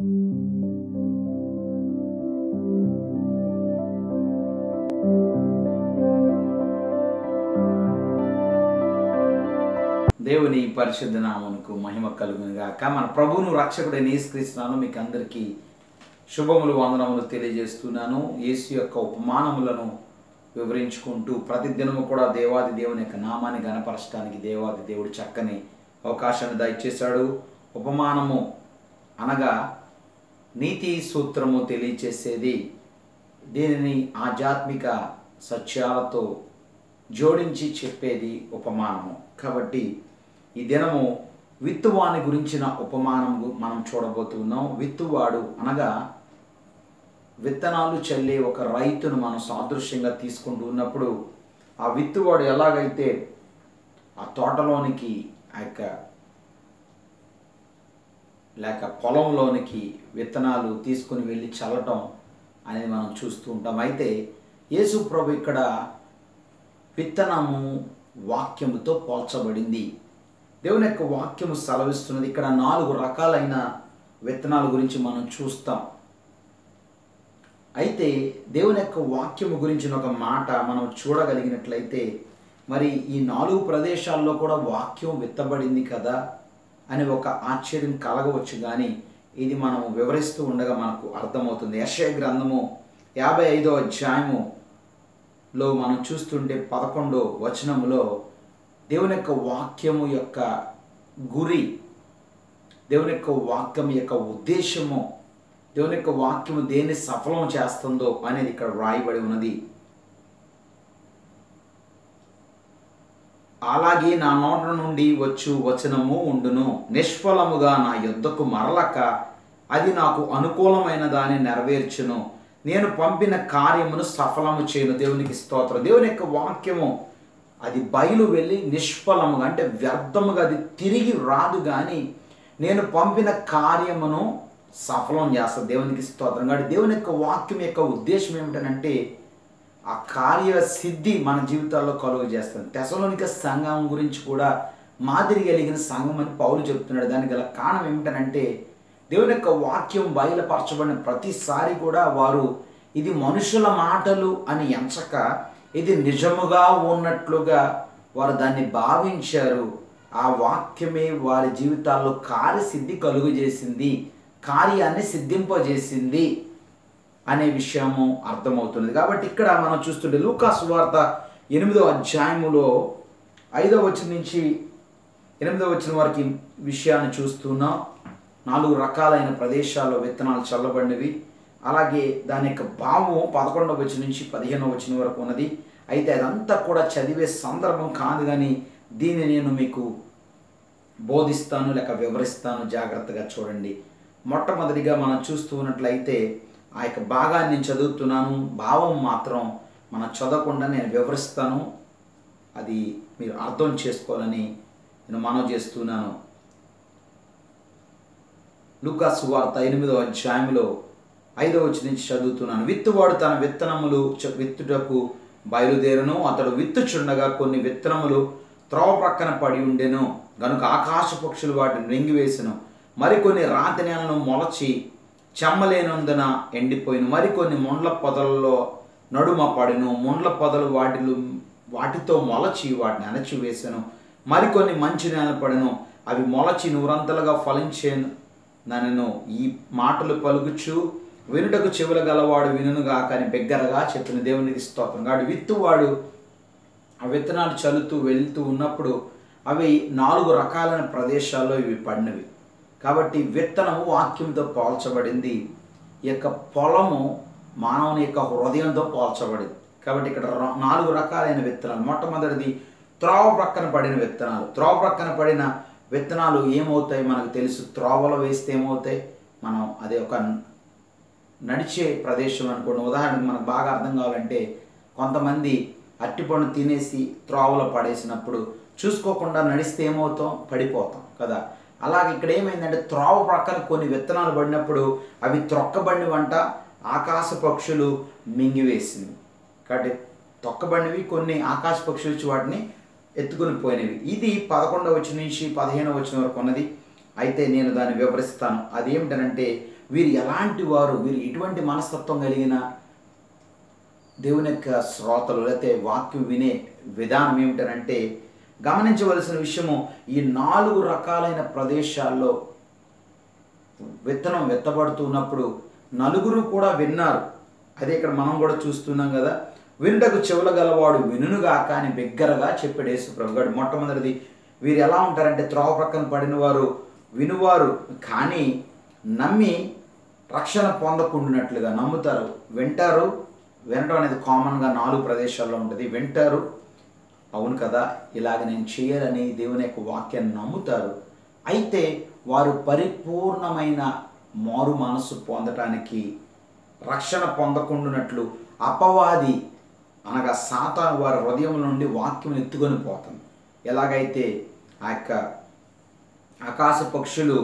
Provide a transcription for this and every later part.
దేవుని పరిశుద్ధ నామమునకు మహిమ కలుగును గాక. మన ప్రభువును రక్షకుడైన యేసుక్రీస్తునాను మీకు అందరికీ శుభములు వందనములు తెలియజేస్తున్నాను. యేసు యొక్క ఉపమానములను వివరించుకుంటూ ప్రతిదినము కూడా దేవాది దేవుని యొక్క నామాన్ని గణపరచడానికి దేవాది దేవుడు చక్కని అవకాశాన్ని దయచేశాడు. ఉపమానము అనగా నీతి సూత్రము తెలియచేసేది. దీనిని ఆధ్యాత్మిక సత్యాలతో జోడించి చెప్పేది ఉపమానము. కాబట్టి ఈ దినము విత్తువాని గురించిన ఉపమానము మనం చూడబోతున్నాం. విత్తువాడు అనగా విత్తనాలు చల్లే ఒక రైతును మనం సాదృశ్యంగా తీసుకుంటూ ఉన్నప్పుడు ఆ విత్తువాడు ఎలాగైతే ఆ తోటలోనికి లేక పొలంలోనికి విత్తనాలు తీసుకుని వెళ్ళి చల్లటం అనేది మనం చూస్తూ ఉంటాం. అయితే యేసు ప్రభు ఇక్కడ విత్తనము వాక్యముతో పోల్చబడింది. దేవుని యొక్క వాక్యము సెలవిస్తున్నది. ఇక్కడ 4 రకాలైన విత్తనాల గురించి మనం చూస్తాం. అయితే దేవుని యొక్క వాక్యము గురించిన ఒక మాట మనం చూడగలిగినట్లయితే మరి ఈ 4 ప్రదేశాల్లో కూడా వాక్యం విత్తబడింది కదా అని ఒక ఆశ్చర్యం కలగవచ్చు. కానీ ఇది మనం వివరిస్తూ ఉండగా మనకు అర్థమవుతుంది. యెషయా గ్రంథము 55వ అధ్యాయములో మనం చూస్తుంటే 11వ వచనములో దేవుని యొక్క వాక్యము యొక్క గురి, దేవుని యొక్క వాక్యం యొక్క ఉద్దేశము, దేవుని యొక్క వాక్యము దేన్ని సఫలం చేస్తుందో అనేది ఇక్కడ వ్రాయబడి ఉన్నది. అలాగే నా నోట నుండి వచ్చు వచనము ఉండును, నిష్ఫలముగా నా యొద్దకు మరలక అది నాకు అనుకూలమైన దాన్ని నెరవేర్చును, నేను పంపిన కార్యమును సఫలము చేయను. దేవునికి స్తోత్రం. దేవుని యొక్క వాక్యము అది బయలు వెళ్ళి నిష్ఫలముగా అంటే వ్యర్థముగా అది తిరిగి రాదు, కానీ నేను పంపిన కార్యమును సఫలం చేస్తాను. దేవునికి స్తోత్రం. కాబట్టి దేవుని యొక్క వాక్యం యొక్క ఉద్దేశం ఏమిటంటే ఆ కార్య సిద్ధి మన జీవితాల్లో కలుగు చేస్తుంది. తెసలోనిక సంఘం గురించి కూడా మాదిరి కలిగిన సంఘం అని పౌలు చెప్తున్నాడు. దానికి గల కారణం ఏమిటంటే దేవుని యొక్క వాక్యం బయలుపరచబడిన ప్రతిసారి కూడా వారు ఇది మనుషుల మాటలు అని ఎంచక ఇది నిజముగా ఉన్నట్లుగా వారు దాన్ని భావించారు. ఆ వాక్యమే వారి జీవితాల్లో కార్యసిద్ధి కలుగు చేసింది, కార్యాన్ని సిద్ధింపజేసింది అనే విషయము అర్థమవుతుంది. కాబట్టి ఇక్కడ మనం చూస్తుంటే లూకా సువార్త 8వ అధ్యాయములో 5వ వచనం నుంచి 8వ వచనం వరకు విషయాన్ని చూస్తున్నాం. 4 రకాలైన ప్రదేశాల్లో విత్తనాలు చల్లబడినవి. అలాగే దాని యొక్క భావం 11వ వచనం నుంచి 15వ వచనం వరకు ఉన్నది. అయితే అదంతా కూడా చదివే సందర్భం కాదు, కానీ దీన్ని నేను మీకు బోధిస్తాను లేక వివరిస్తాను. జాగ్రత్తగా చూడండి. మొట్టమొదటిగా మనం చూస్తూ ఉన్నట్లయితే ఆ యొక్క భాగాన్ని నేను చదువుతున్నాను, భావం మాత్రం మనం చదవకుండా నేను వివరిస్తాను. అది మీరు అర్థం చేసుకోవాలని నేను మనవి చేస్తున్నాను. లూకా సువార్త 8వ అధ్యాయంలో 5వ వచనం నుంచి చదువుతున్నాను. విత్తువాడు తన విత్తనములు విత్తుటకు బయలుదేరును. అతడు విత్తుచుండగా కొన్ని విత్తనములు త్రోవ ప్రక్కన పడి ఉండెను గనుక ఆకాశ పక్షులు వాటిని మింగివేసెను. మరికొన్ని రాతి నేలను మొలచి చెమ్మలేనందున ఎండిపోయిను. మరికొన్ని ముండ్ల పొదలలో నడుమ పడిను. ముండ్ల పొదలు వాటితో మొలచి వాటిని అణచివేసెను. మరికొన్ని మంచి నేల పడెను. అవి మొలచి నూరంతలుగా ఫలించేను. నన్ను ఈ మాటలు పలుకుచు వినుటకు చెవులు గలవాడు వినుగా కానీ బిగ్గరగా చెప్పిన. దేవునికి స్తోత్రం. కాబట్టి విత్తువాడు ఆ విత్తనాలు చల్లుతూ వెళ్తూ ఉన్నప్పుడు అవి 4 రకాలైన ప్రదేశాల్లో ఇవి పడినవి. కాబట్టి విత్తనము వాక్యంతో పోల్చబడింది. ఈ యొక్క పొలము మానవుని యొక్క హృదయంతో పోల్చబడింది. కాబట్టి ఇక్కడ 4 రకాలైన విత్తనాలు. మొట్టమొదటిది త్రోవ ప్రక్కన పడిన విత్తనాలు. త్రోవ ప్రక్కన పడిన విత్తనాలు ఏమవుతాయి మనకు తెలుసు. త్రోవలో వేస్తే ఏమవుతాయి, మనం అదే ఒక నడిచే ప్రదేశం అనుకోండి. ఉదాహరణకు మనకు బాగా అర్థం కావాలంటే కొంతమంది అరటిపండు తినేసి త్రోవలో పడేసినప్పుడు చూసుకోకుండా నడిస్తే ఏమవుతాం, పడిపోతాం కదా. అలాగే ఇక్కడ ఏమైందంటే త్రోవ ప్రక్కన కొన్ని విత్తనాలు పడినప్పుడు అవి త్రొక్కబడిన వంట ఆకాశ పక్షులు మింగివేసింది. కాబట్టి తొక్కబడినవి కొన్ని ఆకాశ పక్షులు వచ్చి వాటిని ఎత్తుకుని పోయినవి. ఇది 11వ వచనం నుంచి 15వ వచనం వరకు ఉన్నది. అయితే నేను దాన్ని వివరిస్తాను. అదేమిటనంటే వీరు ఎలాంటి వారు, వీరు ఎటువంటి మనస్తత్వం కలిగిన దేవుని యొక్క శ్రోతలు, లేకపోతే వాక్యం వినే విధానం ఏమిటంటే, గమనించవలసిన విషయము ఈ 4 రకాలైన ప్రదేశాల్లో విత్తనం విత్తబడుతున్నప్పుడు నలుగురు కూడా విన్నారు. అదే ఇక్కడ మనం కూడా చూస్తున్నాం కదా. వినుటకు చెవుల గలవాడు వినుగాక అని బిగ్గరగా చెప్పాడు యేసు ప్రభు గారు. మొట్టమొదటిది, వీరు ఎలా ఉంటారంటే త్రోవ ప్రక్కన పడిన వారు, వినువారు కానీ నమ్మి రక్షణ పొందకుండానట్లుగా నమ్ముతారు, వింటారు. వినడం అనేది కామన్గా 4 ప్రదేశాల్లో ఉంటుంది. వింటారు, అవును కదా ఇలాగ నేను చేయాలని దేవుని యొక్క వాక్యాన్ని నమ్ముతారు. అయితే వారు పరిపూర్ణమైన మారు మనసు పొందటానికి, రక్షణ పొందకుండానట్లు అపవాది అనగా సాతాను వారి హృదయం నుండి వాక్యం ఎత్తుకొని పోతుంది. ఎలాగైతే ఆ యొక్క ఆకాశ పక్షులు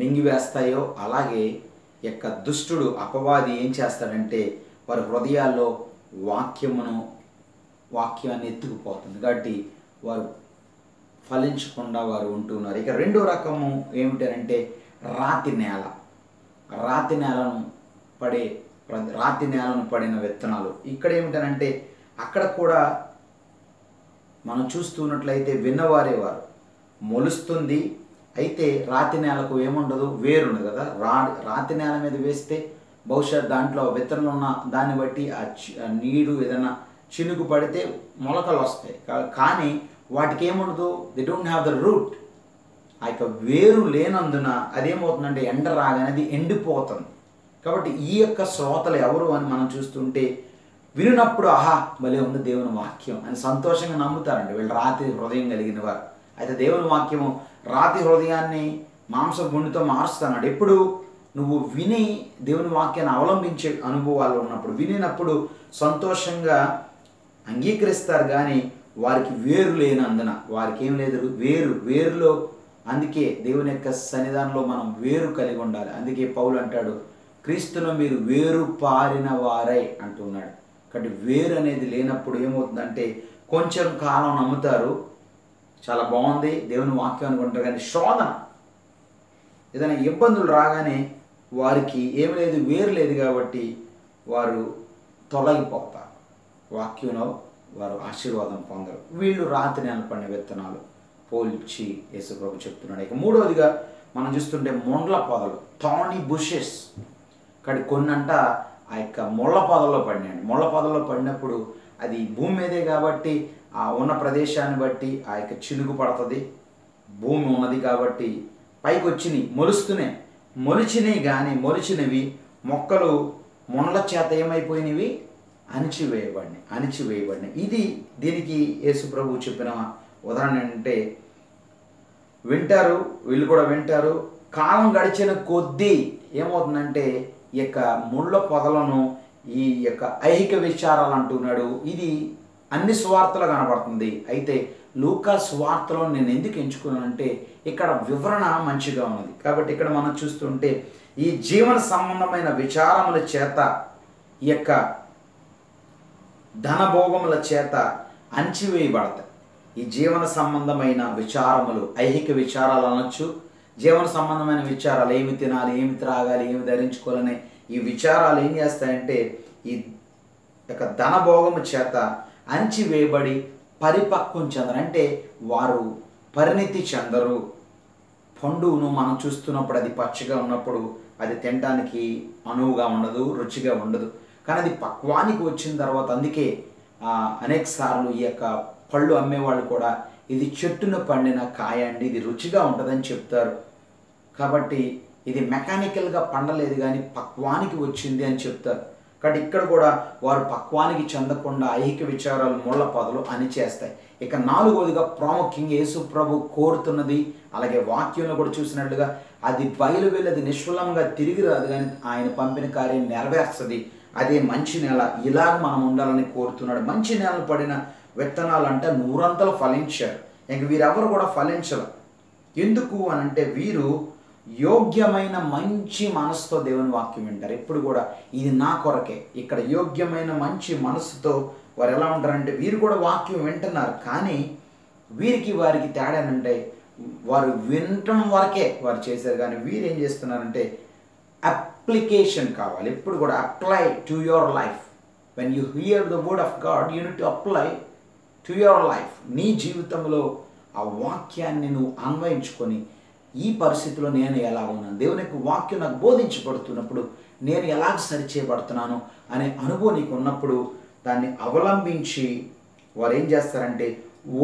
మింగివేస్తాయో అలాగే యొక్క దుష్టుడు అపవాది ఏం చేస్తాడంటే వారి హృదయాల్లో వాక్యాన్ని ఎత్తుకుపోతుంది. కాబట్టి వారు ఫలించకుండా వారు ఉంటున్నారు. ఇక రెండో రకము ఏమిటంటే రాతి నేలను పడిన విత్తనాలు. ఇక్కడ ఏమిటనంటే అక్కడ కూడా మనం చూస్తున్నట్లయితే విన్నవారే వారు, మొలుస్తుంది. అయితే రాతి నేలకు ఏముండదు, వేరుండదు కదా. రాతి నేల మీద వేస్తే బహుశా దాంట్లో విత్తనాలు ఉన్న దాన్ని బట్టి ఆ నీరు ఏదైనా చినుకు పడితే మొలకలు వస్తాయి. కానీ వాటికి ఏముండదు, they don't have the route. ఆ యొక్క వేరు లేనందున అదేమవుతుందంటే ఎండ రాగానే అది ఎండిపోతుంది. కాబట్టి ఈ యొక్క శ్రోతలు ఎవరు అని మనం చూస్తుంటే వినినప్పుడు ఆహా భలే ఉంది దేవుని వాక్యం అని సంతోషంగా నమ్ముతారండి. వీళ్ళు రాతి హృదయం కలిగిన వారు. అయితే దేవుని వాక్యము రాతి హృదయాన్ని మాంస గుండెతో మారుస్తాడు. ఎప్పుడు నువ్వు విని దేవుని వాక్యాన్ని అవలంబించే అనుభవాలు ఉన్నప్పుడు, వినినప్పుడు సంతోషంగా అంగీకరిస్తారు. కానీ వారికి వేరు లేనందున వారికి ఏం లేదు, వేరులో. అందుకే దేవుని యొక్క సన్నిధానంలో మనం వేరు కలిగి ఉండాలి. అందుకే పౌలు అంటాడు, క్రీస్తులో మీరు వేరు పారిన వారై అంటున్నాడు. కాబట్టి వేరు అనేది లేనప్పుడు ఏమవుతుందంటే కొంచెం కాలం నమ్ముతారు, చాలా బాగుంది దేవుని వాక్యం అనుకుంటారు. కానీ శోధన ఏదైనా ఇబ్బందులు రాగానే వారికి ఏమి లేదు, వేరు లేదు. కాబట్టి వారు తొలగిపోతారు, వాక్యంలో వారు ఆశీర్వాదం పొందరు. వీళ్ళు రాతి నేల పడిన విత్తనాలు పోల్చి యేసు ప్రభు చెప్తున్నాడు. ఇక మూడవదిగా మనం చూస్తుంటే ముండ్ల పొదలు, థార్నీ బుషెస్. కానీ కొన్నంట ఆ యొక్క ముళ్ళ పొదల్లో పడినాయండి. ముళ్ళ పొదల్లో పడినప్పుడు అది భూమి మీదే కాబట్టి ఆ ఉన్న ప్రదేశాన్ని బట్టి ఆ యొక్క చినుకు పడుతుంది. భూమి ఉన్నది కాబట్టి పైకి వచ్చినాయి, మొలిచినాయి. కానీ మొలిచినవి మొక్కలు ముండ్ల చేత ఏమైపోయినవి, అణిచివేయబడినాయి. దీనికి యేసు ప్రభు చెప్పిన ఉదాహరణ ఏంటంటే వింటారు, వీళ్ళు కూడా వింటారు. కాలం గడిచిన కొద్దీ ఏమవుతుందంటే ఈ యొక్క ముళ్ళ పొదలను, ఈ యొక్క ఐహిక విచారాలు అంటున్నాడు. ఇది అన్ని సువార్తలు కనబడుతుంది. అయితే లూకా సువార్తలో నేను ఎందుకు ఎంచుకున్నానంటే ఇక్కడ వివరణ మంచిగా ఉన్నది. కాబట్టి ఇక్కడ మనం చూస్తుంటే ఈ జీవన సంబంధమైన విచారముల చేత, ఈ యొక్క ధనభోగముల చేత అణచివేయబడతాయి. ఈ జీవన సంబంధమైన విచారములు, ఐహిక విచారాలు అనొచ్చు. జీవన సంబంధమైన విచారాలు, ఏమి తినాలి, ఏమి త్రాగాలి, ఏమి ధరించుకోవాలనే ఈ విచారాలు ఏం చేస్తాయంటే ఈ యొక్క ధనభోగము చేత అణచివేయబడి పరిపక్వం చెందరు. అంటే వారు పరిణితి చెందరు. పండును మనం చూస్తున్నప్పుడు అది పచ్చగా ఉన్నప్పుడు అది తినడానికి అనువుగా ఉండదు, రుచిగా ఉండదు. కానీ అది పక్వానికి వచ్చిన తర్వాత, అందుకే అనేక సార్లు ఈ యొక్క పళ్ళు అమ్మేవాళ్ళు కూడా ఇది చెట్టును పండిన కాయ అండి, ఇది రుచిగా ఉంటుందని చెప్తారు. కాబట్టి ఇది మెకానికల్గా పండలేదు కానీ పక్వానికి వచ్చింది అని చెప్తారు. కాబట్టి ఇక్కడ కూడా వారు పక్వానికి చెందకుండా ఐహిక విచారాలు ముళ్ళ పొదలు అణిచేస్తాయి. ఇక నాలుగవదిగా ప్రాముఖ్యంగా యేసు ప్రభు కోరుతున్నది, అలాగే వాక్యంలో కూడా చూసినట్లుగా అది బయలు వెళ్ళి అది నిష్ఫలంగా తిరిగి రాదు, కానీ ఆయన పంపిన కార్యం నెరవేర్స్తుంది. అదే మంచి నేల. ఇలాగ మనం ఉండాలని కోరుతున్నాడు. మంచి నేల పడిన విత్తనాలు అంటే 100 ఫలించారు. ఇంక వీరెవరు కూడా ఫలించరు. ఎందుకు అని అంటే వీరు యోగ్యమైన మంచి మనసుతో దేవుని వాక్యం వింటారు. ఎప్పుడు కూడా ఇది నా కొరకే. ఇక్కడ యోగ్యమైన మంచి మనసుతో వారు ఎలా ఉంటారంటే వీరు కూడా వాక్యం వింటున్నారు. కానీ వారికి తేడా అంటే వారు వినటం వరకే వారు చేశారు. కానీ వీరు ఏం చేస్తున్నారంటే అప్లికేషన్ కావాలి. ఎప్పుడు కూడా apply to your life. When you here the word of God you need to apply to your life. నీ జీవితంలో ఆ వాక్యాన్ని నువ్వు అన్వయించుకొని ఈ పరిస్థితిలో నేను ఎలా ఉన్నాను, దేవుని యొక్క వాక్యం నాకు బోధించబడుతున్నప్పుడు నేను ఎలాగ సరిచేయబడుతున్నాను అనే అనుభవం నీకు ఉన్నప్పుడు దాన్ని అవలంబించి వారు ఏం చేస్తారంటే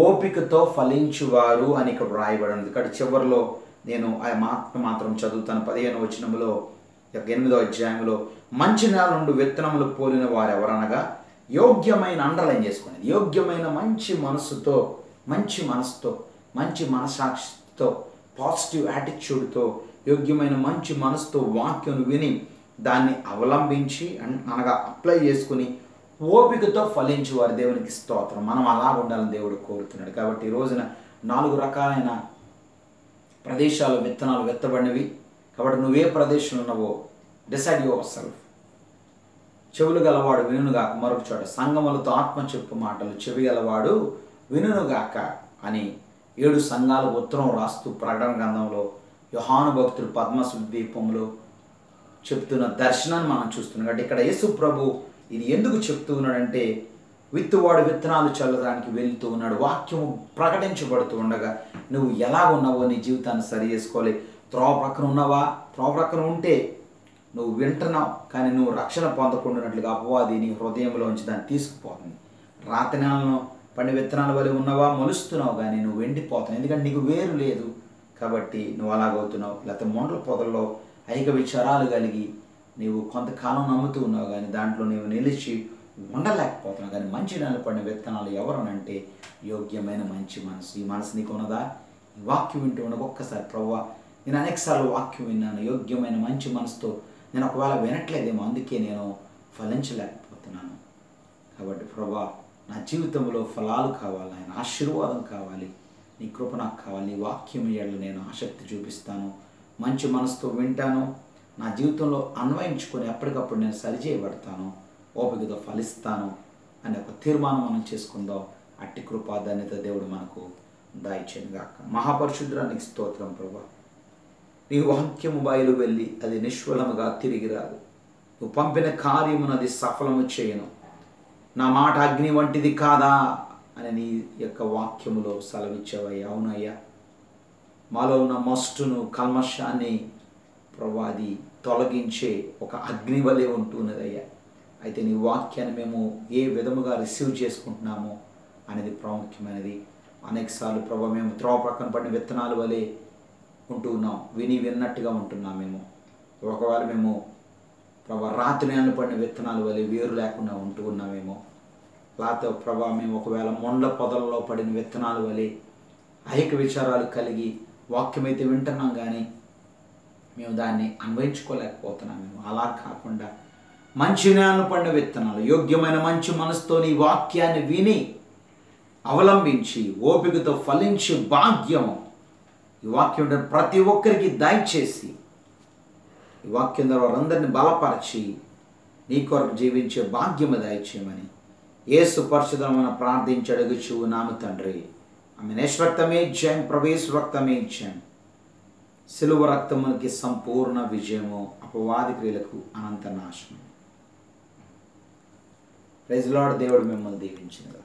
ఓపికతో ఫలించువారు అని ఇక్కడ వ్రాయబడింది. ఇక్కడ చివరిలో నేను ఆ మాత్రం చదువుతాను. 15వ వచనంలో 8వ అధ్యాయంలో మంచి నేల నుండి విత్తనములు పోలిన వారు ఎవరనగా యోగ్యమైన అండర్లైన్ చేసుకునేది యోగ్యమైన మంచి మనసుతో మంచి మనసాక్షితో పాజిటివ్ యాటిట్యూడ్తో యోగ్యమైన మంచి మనసుతో వాక్యం విని దాన్ని అవలంబించి అనగా అప్లై చేసుకుని ఓపికతో ఫలించి వారి దేవునికి స్తోత్రం. మనం అలా ఉండాలని దేవుడు కోరుతున్నాడు. కాబట్టి ఈ రోజున 4 రకాలైన ప్రదేశాలు విత్తనాలు విత్తబడినవి. కాబట్టి నువ్వే ప్రదేశంలో ఉన్నావో డిసైడ్ యువర్ సెల్ఫ్. చెవులు గలవాడు వినుగాక, మరొక చోట సంగములతో ఆత్మ చెప్పు మాటలు చెవి గలవాడు వినుగాక అని 7 సంఘాల ఉత్తరం రాస్తూ ప్రకటన గ్రంథంలో యోహాను భక్తుడు పద్మసు ద్వీపంలో చెప్తున్న దర్శనాన్ని మనం చూస్తున్నాం. కాబట్టి ఇక్కడ యేసు ప్రభు ఇది ఎందుకు చెప్తూ ఉన్నాడంటే విత్తువాడు విత్తనాలు చల్లడానికి వెళ్తూ ఉన్నాడు. వాక్యము ప్రకటించబడుతూ ఉండగా నువ్వు ఎలా ఉన్నావో నీ జీవితాన్ని సరి చేసుకోవాలి. త్రోవ ప్రక్కన ఉన్నావా? త్రోవ ప్రక్కన ఉంటే నువ్వు వింటున్నావు కానీ నువ్వు రక్షణ పొందకుండానట్లుగా అపవాది నీ హృదయంలోంచి దాన్ని తీసుకుపోతుంది. రాతి నేలను పండి విత్తనాల వల్ల ఉన్నవా? మొలుస్తున్నావు కానీ నువ్వు ఎండిపోతావు. ఎందుకంటే నీకు వేరు లేదు కాబట్టి నువ్వు అలాగవుతున్నావు. లేకపోతే మొండల పొదల్లో ఐక విచారాలు కలిగి నీవు కొంతకాలం నమ్ముతూ ఉన్నావు కానీ దాంట్లో నీవు నిలిచి ఉండలేకపోతున్నావు. కానీ మంచి నేల పడిన విత్తనాలు ఎవరనంటే యోగ్యమైన మంచి మనసు. ఈ మనసు నీకు ఉన్నదా? ఈ వాక్యం వింటూ ఉండగా ఒక్కసారి ప్రభువా నేను అనేకసార్లు వాక్యం విన్నాను, యోగ్యమైన మంచి మనసుతో నేను ఒకవేళ వినట్లేదేమో అందుకే నేను ఫలించలేకపోతున్నాను. కాబట్టి ప్రభువా నా జీవితంలో ఫలాలు కావాలి, ఆయన ఆశీర్వాదం కావాలి, నీ కృప నాకు కావాలి, నీ వాక్యం ఏళ్ళు నేను ఆసక్తి చూపిస్తాను, మంచి మనసుతో వింటాను, నా జీవితంలో అన్వయించుకొని ఎప్పటికప్పుడు నేను సరిచేయబడతాను, ఓపికతో ఫలిస్తాను అనే ఒక తీర్మానం మనం చేసుకుందాం. అట్టి కృపా ధన్యత దేవుడు మనకు దయచేయనుగాక. మహాపరిశుద్ధురానికి స్తోత్రం ప్రభువా. నీ వాక్యము బయలు వెళ్ళి అది నిష్ఫలముగా తిరిగి రాదు. నువ్వు పంపిన కార్యమును అది సఫలము చేయను. నా మాట అగ్ని వంటిది కాదా అని నీ యొక్క వాక్యములో సెలవిచ్చావయ్యా. అవునయ్యా, మాలో ఉన్న మస్టును కల్మషాన్ని ప్రభువా అది తొలగించే ఒక అగ్ని వలె ఉంటున్నదయ్యా. అయితే నీ వాక్యాన్ని మేము ఏ విధముగా రిసీవ్ చేసుకుంటున్నామో అనేది ప్రాముఖ్యమైనది. అనేకసార్లు ప్రభువా మేము త్రోవ ప్రక్కన పడిన విత్తనాలు వలె ఉంటూ ఉన్నాం, విన్నట్టుగా ఉంటున్నాం. మేము ఒకవేళ మేము ప్రభా రాత్రి నేల పడిన విత్తనాలు వలె వేరు లేకుండా ఉంటూ ఉన్నామేమో. లేకపోతే ప్రభా మేము ఒకవేళ మొండ్ల పొదలలో పడిన విత్తనాలు వలె ఐక విచారాలు కలిగి వాక్యమైతే వింటున్నాం కానీ మేము దాన్ని అన్వయించుకోలేకపోతున్నామేమో. అలా కాకుండా మంచి నేలను పడిన విత్తనాలు యోగ్యమైన మంచి మనసుతో నీ వాక్యాన్ని విని అవలంబించి ఓపికతో ఫలించే భాగ్యం ఈ వాక్యం ప్రతి ఒక్కరికి దయచేసి ఈ వాక్యం ద్వారా వారందరినీ బలపరిచి నీ కొరకు జీవించే భాగ్యము దయచేయమని యేసు పరిశుద్ధమైన ప్రార్థించి అడుగుచు నామ తండ్రి. ఆమె నిష్రక్తమే జయం, ప్రవేశ రక్తమే జయం. సిలువ రక్తమునికి సంపూర్ణ విజయము, అపవాది క్రియలకు అనంత నాశనం. Praise Lord. దేవుడు మిమ్మల్ని దీవించినగా.